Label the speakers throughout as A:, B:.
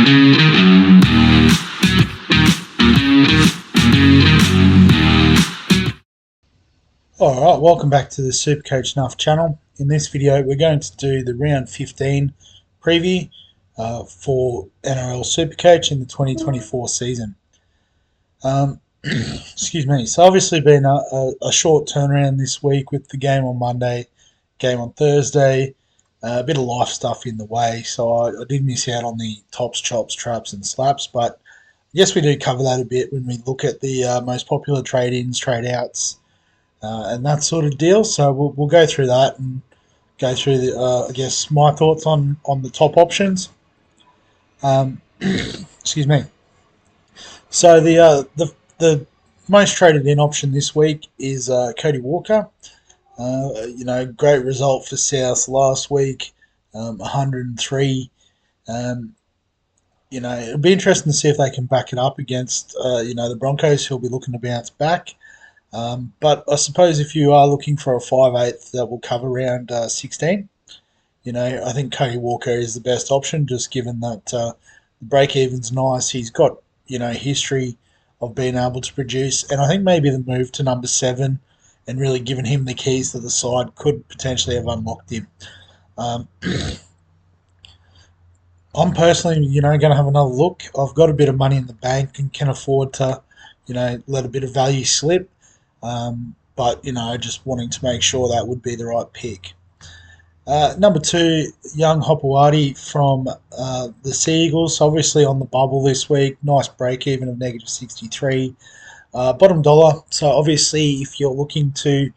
A: Alright, welcome back to the SuperCoach Nuff channel. In this video we're going to do the round 15 preview for NRL SuperCoach in the 2024 season. Excuse me. So obviously been a short turnaround this week with the game on Monday, game on Thursday, a bit of life stuff in the way, so I did miss out on the tops, chops, traps and slaps, but yes, we do cover that a bit when we look at the most popular trade-ins, trade-outs, and that sort of deal. So we'll go through that and go through the I guess my thoughts on the top options. Excuse me. So the most traded in option this week is Cody Walker. Great result for South last week, 103. It'll be interesting to see if they can back it up against the Broncos, who'll be looking to bounce back. But I suppose if you are looking for a 5/8 that will cover round 16, I think Cody Walker is the best option, just given that the break-even's nice. He's got, history of being able to produce, and I think maybe the move to number 7 and really giving him the keys to the side could potentially have unlocked him. I'm personally, going to have another look. I've got a bit of money in the bank and can afford to, let a bit of value slip. But just wanting to make sure that would be the right pick. Number 2, young Hopewadi from the Sea Eagles, obviously on the bubble this week. Nice break even of -63. Bottom dollar. So obviously, if you're looking to,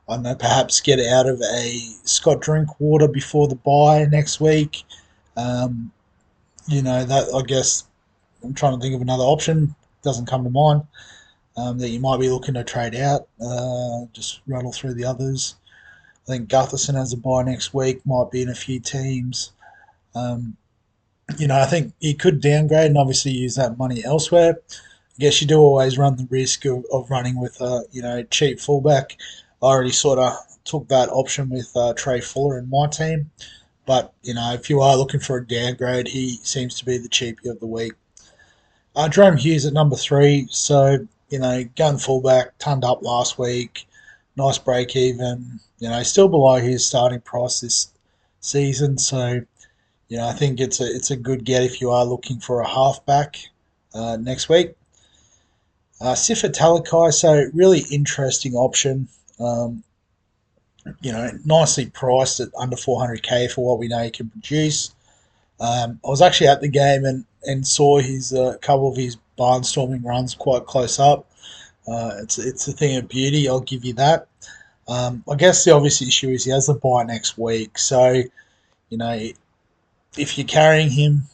A: I don't know, perhaps get out of a Scott Drinkwater before the bye next week, that I guess I'm trying to think of another option. Doesn't come to mind. That you might be looking to trade out. Just rattle through the others. I think Gutherson has a bye next week, might be in a few teams. I think you could downgrade and obviously use that money elsewhere. I guess you do always run the risk of running with a cheap fullback. I already sort of took that option with Trey Fuller in my team. But, if you are looking for a downgrade, he seems to be the cheapie of the week. Jerome Hughes at number 3. So, gun fullback, turned up last week. Nice break even. Still below his starting price this season. So, I think it's a good get if you are looking for a halfback next week. Sifa Talakai, so really interesting option. Nicely priced at under 400k for what we know he can produce. I was actually at the game and saw his couple of his barnstorming runs quite close up. It's a thing of beauty, I'll give you that. I guess the obvious issue is he has the bye next week, so if you're carrying him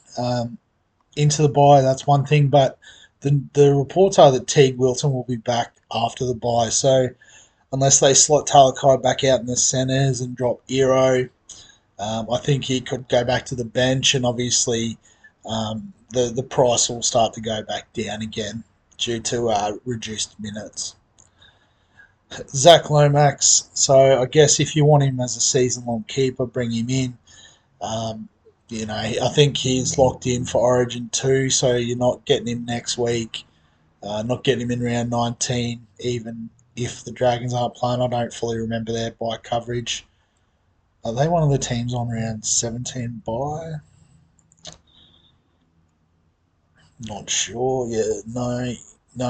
A: into the bye, that's one thing. But the reports are that Teague Wilton will be back after the bye, so unless they slot Talakai back out in the centres and drop Ero, I think he could go back to the bench, and obviously the price will start to go back down again due to reduced minutes. Zach Lomax, so I guess if you want him as a season-long keeper, bring him in. I think he's locked in for Origin 2, so you're not getting him next week, not getting him in round 19, even if the Dragons aren't playing. I don't fully remember their bye coverage. Are they one of the teams on round 17 bye? Not sure. Yeah, no.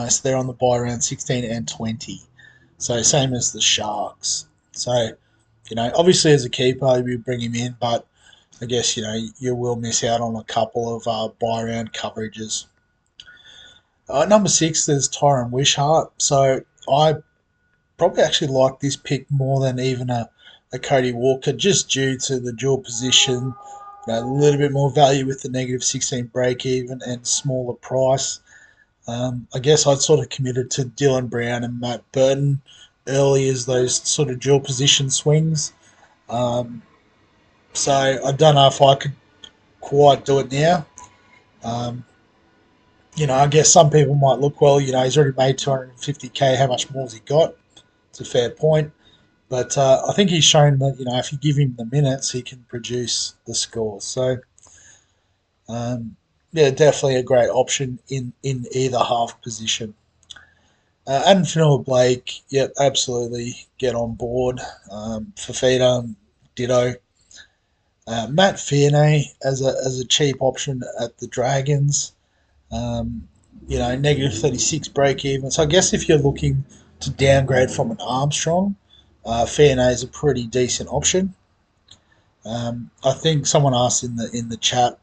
A: So they're on the bye round 16 and 20. So same as the Sharks. So, obviously as a keeper, we bring him in, but I guess, you will miss out on a couple of bye round coverages. Number 6, there's Tyron Wishart. So I probably actually like this pick more than even a Cody Walker, just due to the dual position, a little bit more value with the -16 break even and smaller price. I guess I'd sort of committed to Dylan Brown and Matt Burton early as those sort of dual position swings. So I don't know if I could quite do it now. I guess some people might look, well, he's already made 250k. How much more has he got? It's a fair point. But I think he's shown that, if you give him the minutes, he can produce the scores. So, yeah, definitely a great option in either half position. Adam Fanua-Blake, yep, absolutely get on board. Fafita, ditto. Matt Fierney as a cheap option at the Dragons. Um, negative 36 break even. So I guess if you're looking to downgrade from an Armstrong, Fierney is a pretty decent option. I think someone asked in the chat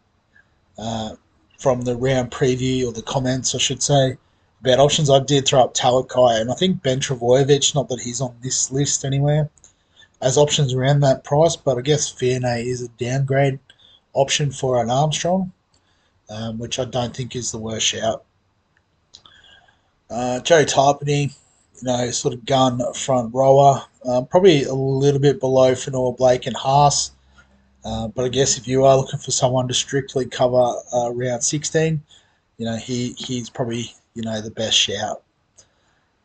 A: uh, from the round preview or the comments, I should say, about options. I did throw up Talakai and I think Ben Travojevic, not that he's on this list anywhere, as options around that price, but I guess Fierney is a downgrade option for an Armstrong, which I don't think is the worst shout. Joe Tarpany, sort of gun front rower, probably a little bit below Fanua Blake and Haas. But I guess if you are looking for someone to strictly cover round 16, he's probably the best shout.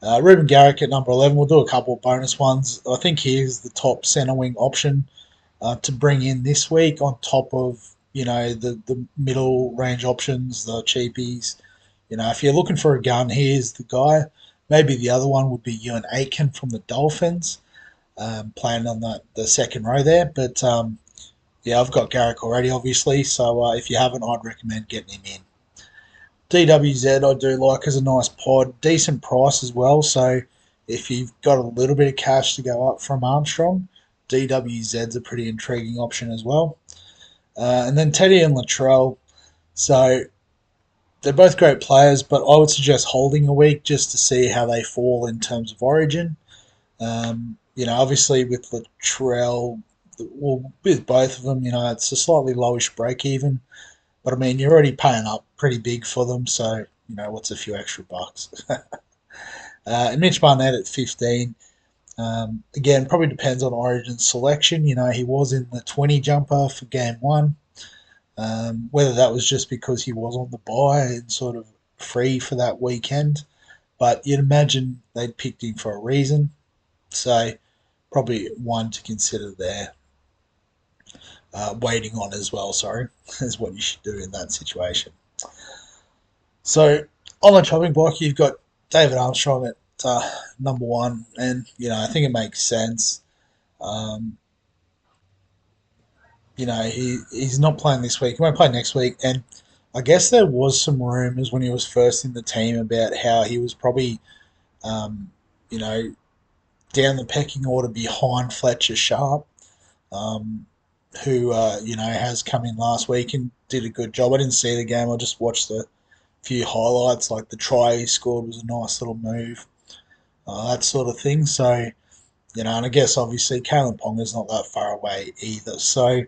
A: Ruben Garrick at number 11. We'll do a couple of bonus ones. I think he is the top centre wing option to bring in this week on top of the middle range options, the cheapies. If you're looking for a gun, here's the guy. Maybe the other one would be Ewan Aitken from the Dolphins, playing on the second row there. But yeah, I've got Garrick already, obviously. So if you haven't, I'd recommend getting him in. DWZ I do like as a nice pod, decent price as well. So if you've got a little bit of cash to go up from Armstrong, DWZ's a pretty intriguing option as well. And then Teddy and Latrell. So they're both great players, but I would suggest holding a week just to see how they fall in terms of origin. Obviously with Latrell, well, with both of them, it's a slightly lowish break even. But I mean, you're already paying up pretty big for them, so what's a few extra bucks? And Mitch Barnett at 15. Again, probably depends on Origin selection. He was in the 20 jumper for game one. Whether that was just because he was on the bye and sort of free for that weekend, but you'd imagine they'd picked him for a reason. So probably one to consider there. Waiting on as well, sorry, is what you should do in that situation. So on the chopping block, you've got David Armstrong at number one, and I think it makes sense. Um, he's not playing this week. He won't play next week, and I guess there was some rumours when he was first in the team about how he was probably, um, you know, down the pecking order behind Fletcher Sharp, um, who has come in last week and did a good job. I didn't see the game. I just watched the few highlights, like the try he scored was a nice little move, that sort of thing. So, and I guess obviously Kalen Ponga's not that far away either. So,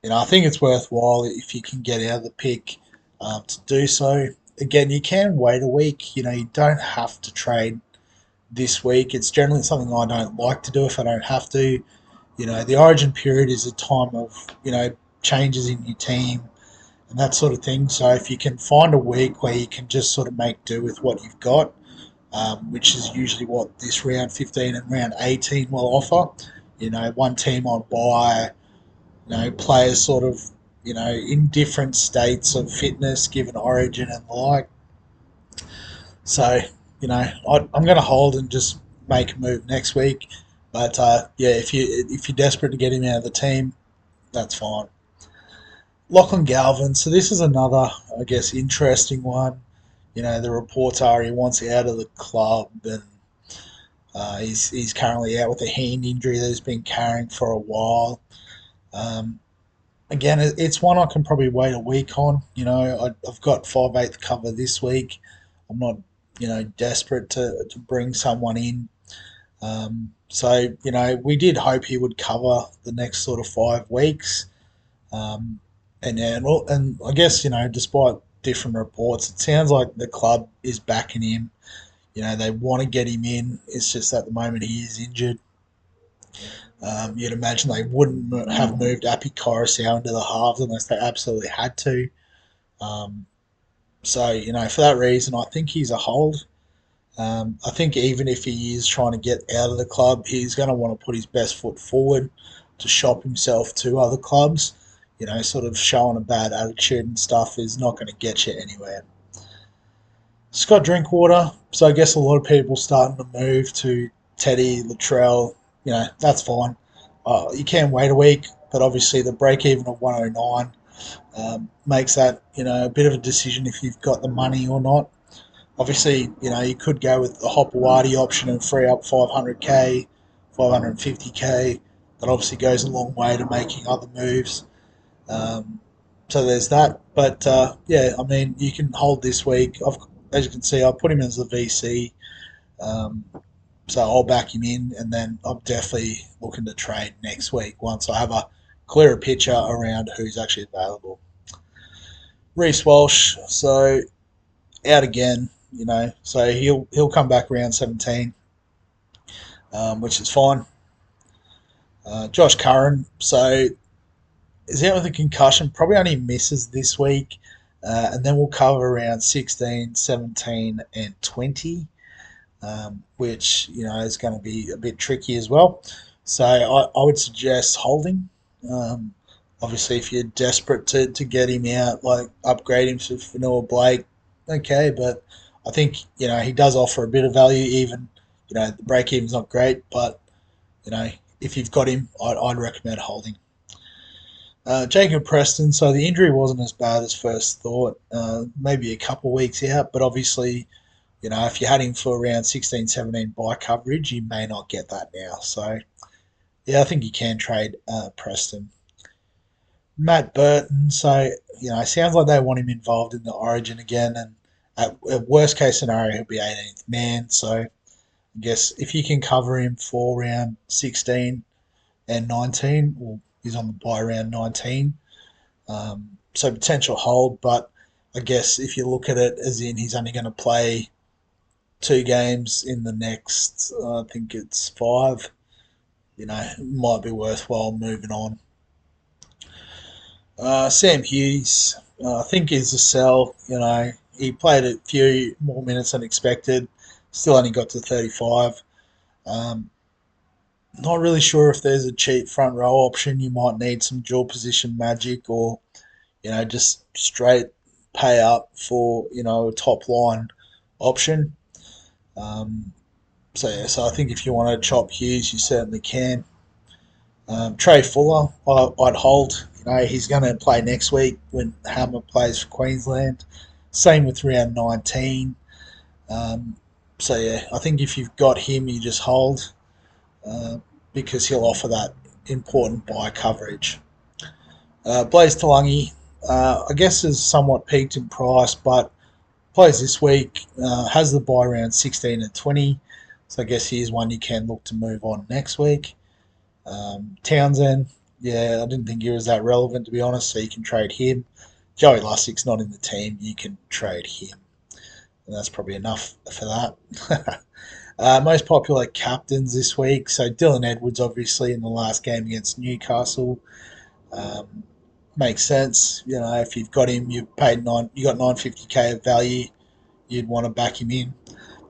A: I think it's worthwhile if you can get out of the pick to do so. Again, you can wait a week. You don't have to trade this week. It's generally something I don't like to do if I don't have to. The origin period is a time of, changes in your team and that sort of thing. So if you can find a week where you can just sort of make do with what you've got, which is usually what this round 15 and round 18 will offer. One team on bye, players sort of, in different states of fitness given origin and the like. So, I'm going to hold and just make a move next week. But yeah, if you're desperate to get him out of the team, that's fine. Lachlan Galvin. So this is another, I guess, interesting one. The reports are he wants out of the club, and he's currently out with a hand injury that he's been carrying for a while. Um, Again, it's one I can probably wait a week on. I've got 5/8 cover this week. I'm not, desperate to bring someone in. So, we did hope he would cover the next sort of 5 weeks. Um, and I guess, despite different reports, it sounds like the club is backing him. They want to get him in. It's just at the moment he is injured. You'd imagine they wouldn't have moved Appy Coruscant into the halves unless they absolutely had to. Um, so, for that reason, I think he's a hold. I think even if he is trying to get out of the club, he's going to want to put his best foot forward to shop himself to other clubs. sort of showing a bad attitude and stuff is not going to get you anywhere. Scott Drinkwater, so I guess a lot of people starting to move to Teddy, Latrell. That's fine. You can wait a week, but obviously the break even of 109 makes that a bit of a decision if you've got the money or not. Obviously, you could go with the Hopewadi option and free up 500k, 550k. That obviously goes a long way to making other moves. So there's that. But yeah, I mean, you can hold this week. As you can see, I put him as the VC. Um, so I'll back him in, and then I'm definitely looking to trade next week once I have a clearer picture around who's actually available. Reece Walsh, so out again, so he'll come back around 17, which is fine. Josh Curran, so is out with a concussion, probably only misses this week, and then we'll cover around 16, 17, and 20, which is going to be a bit tricky as well. So I would suggest holding. Um, Obviously, if you're desperate to get him out, like upgrade him to Fanua Blake, okay, but I think he does offer a bit of value. Even the break even's not great, but if you've got him, I'd recommend holding. Jacob Preston, so the injury wasn't as bad as first thought. Maybe a couple of weeks out, but obviously, if you're heading for around 16, 17 buy coverage, you may not get that now. So, yeah, I think you can trade Preston. Matt Burton, so, it sounds like they want him involved in the Origin again, and at worst case scenario, he'll be 18th man. So, I guess if you can cover him for around 16 and 19, well, he's on the buy around 19. So potential hold, but I guess if you look at it as in he's only going to play 2 games in the next, I think it's 5, it might be worthwhile moving on. Sam Hughes, I think is a sell. He played a few more minutes than expected, still only got to 35. Um, Not really sure if there's a cheap front row option. You might need some dual position magic or just straight pay up for a top line option. Um, so yeah, so I think if you want to chop Hughes, you certainly can. Trey Fuller, I'd hold. He's going to play next week when Hammer plays for Queensland. Same with round 19. Um, so yeah, I think if you've got him, you just hold uh, because he'll offer that important buy coverage. Blaze Talangi, I guess, is somewhat peaked in price, but plays this week, has the buy around 16 and 20. So I guess here's one you can look to move on next week. Townsend, yeah, I didn't think he was that relevant, to be honest, so you can trade him. Joey Lussick's not in the team, you can trade him. And that's probably enough for that. Most popular captains this week. So Dylan Edwards, obviously, in the last game against Newcastle. Um, Makes sense. If you've got him, you got 950k of value. You'd want to back him in.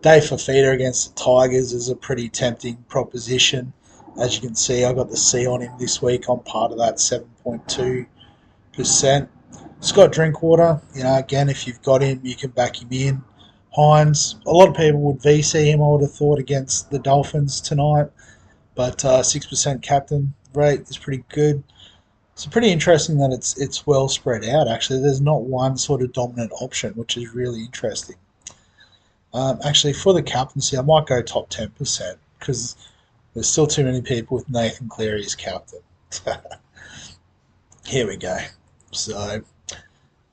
A: Dave Fafita against the Tigers is a pretty tempting proposition. As you can see, I got the C on him this week. I'm part of that 7.2%. Scott Drinkwater, again, if you've got him, you can back him in. Hines, a lot of people would VC him, I would have thought, against the Dolphins tonight, but 6% captain rate is pretty good. It's pretty interesting that it's well spread out, actually. There's not one sort of dominant option, which is really interesting. Actually, for the captaincy, I might go top 10% because there's still too many people with Nathan Cleary as captain. Here we go. So,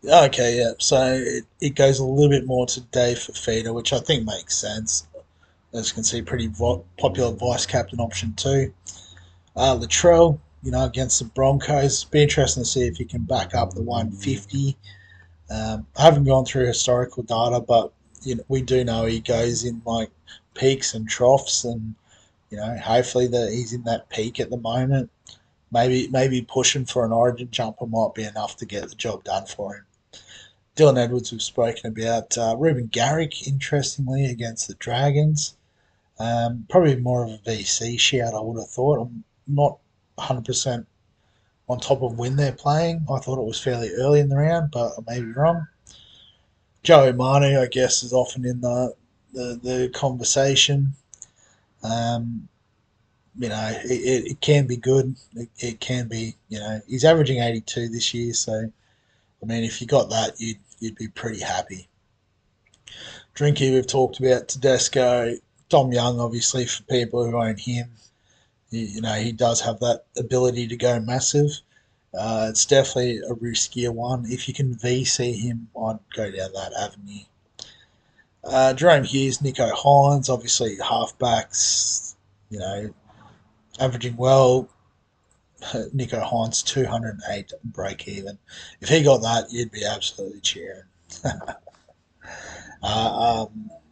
A: okay, yeah. So it goes a little bit more to Dave Fafita, which I think makes sense. As you can see, pretty popular vice captain option too. Latrell, against the Broncos. Be interesting to see if he can back up the 150. I haven't gone through historical data, but we do know he goes in like peaks and troughs, and hopefully that he's in that peak at the moment. Maybe pushing for an Origin jumper might be enough to get the job done for him. Dylan Edwards, we've spoken about. Ruben Garrick, interestingly, against the Dragons. Probably more of a VC shout, I would have thought. I'm not 100% on top of when they're playing. I thought it was fairly early in the round, but I may be wrong. Joe Manu, I guess, is often in the conversation. Um, it can be good. It can be, he's averaging 82 this year. So, I mean, if you got that, you'd be pretty happy. Drinky, we've talked about Tedesco. Dom Young, obviously, for people who own him. He does have that ability to go massive. It's definitely a riskier one. If you can VC him, I'd go down that avenue. Jerome Hughes, Nico Hines, obviously halfbacks, averaging well. Nico Hines, 208 break even. If he got that, you'd be absolutely cheering.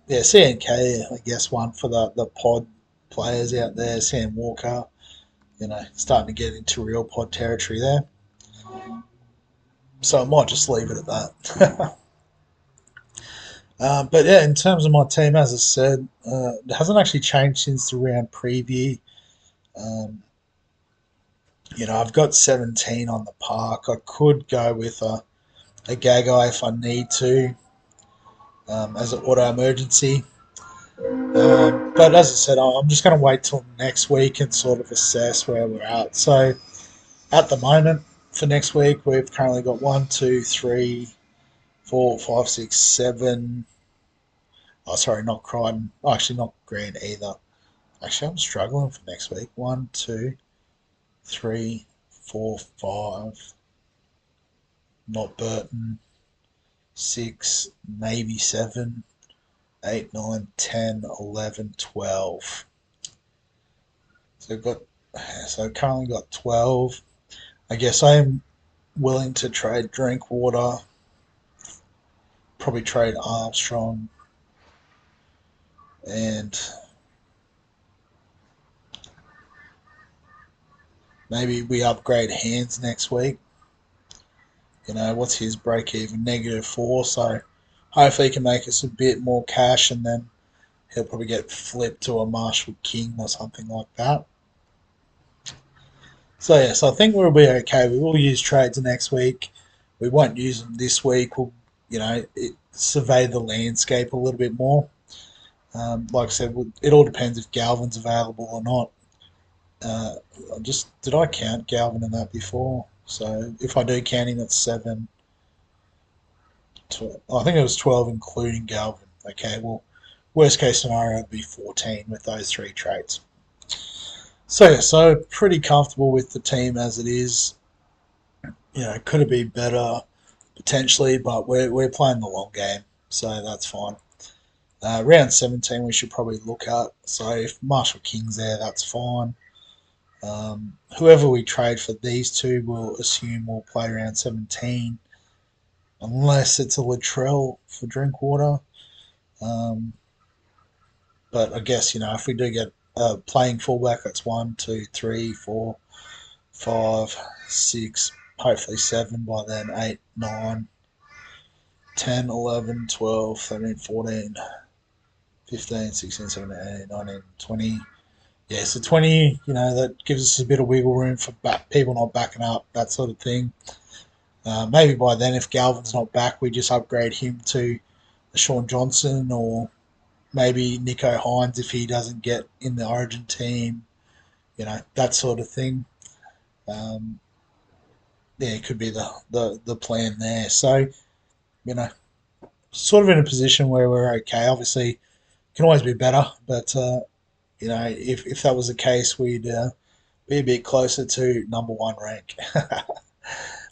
A: Yeah, CNK, I guess, one for the pod players out there. Sam Walker, starting to get into real pod territory there. So I might just leave it at that. But yeah, in terms of my team, as I said, it hasn't actually changed since the round preview. Um, I've got 17 on the park. I could go with a Gagai if I need to, as an auto emergency. But as I said, I'm just going to wait till next week and sort of assess where we're at. So at the moment, for next week, we've currently got 1, 2, 3, 4, 5, 6, 7. Oh, sorry, not Crichton. Oh, actually, not Grant either. Actually, I'm struggling for next week. 1, 2, 3, 4, 5. Not Burton. 6, maybe 7, 8, 9, 10, 11, 12. So I've got. So currently got 12. I guess I am willing to trade Drinkwater. Probably trade Armstrong. And maybe we upgrade Hands next week. What's his break even? -4. So hopefully he can make us a bit more cash, and then he'll probably get flipped to a Marshall King or something like that. So yeah, so I think we'll be okay. We will use trades next week. We won't use them this week. We'll, survey the landscape a little bit more. Like I said, it all depends if Galvin's available or not. Did I count Galvin in that before? So if I do count him, it's 7. 12, I think it was 12 including Galvin. Okay, well, worst case scenario would be 14 with those 3 trades. So yeah, so pretty comfortable with the team as it is. Could it be better potentially, but we're playing the long game, so that's fine. Round 17 we should probably look at. So if Marshall King's there, that's fine. Whoever we trade for these two, we'll assume will play round 17, unless it's a Latrell for Drinkwater. But I guess, if we do get playing fullback, that's 1, 2, 3, 4, 5, 6, hopefully 7 by then, 8, 9, 10, 11, 12, 13, 14, 15, 16, 17, 18, 19, 20. Yeah, so 20, that gives us a bit of wiggle room for people not backing up, that sort of thing. Maybe by then, if Galvin's not back, we just upgrade him to a Sean Johnson, or maybe Nico Hines if he doesn't get in the Origin team, that sort of thing. Yeah, it could be the plan there. So, you know, sort of in a position where we're okay. Obviously, can always be better, but if that was the case, we'd be a bit closer to number 1 rank.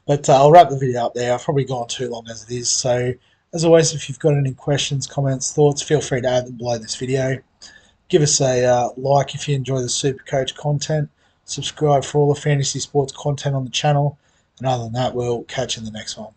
A: But I'll wrap the video up there. I've probably gone too long as it is. So, as always, if you've got any questions, comments, thoughts, feel free to add them below this video. Give us a like if you enjoy the SuperCoach content. Subscribe for all the fantasy sports content on the channel. And other than that, we'll catch you in the next one.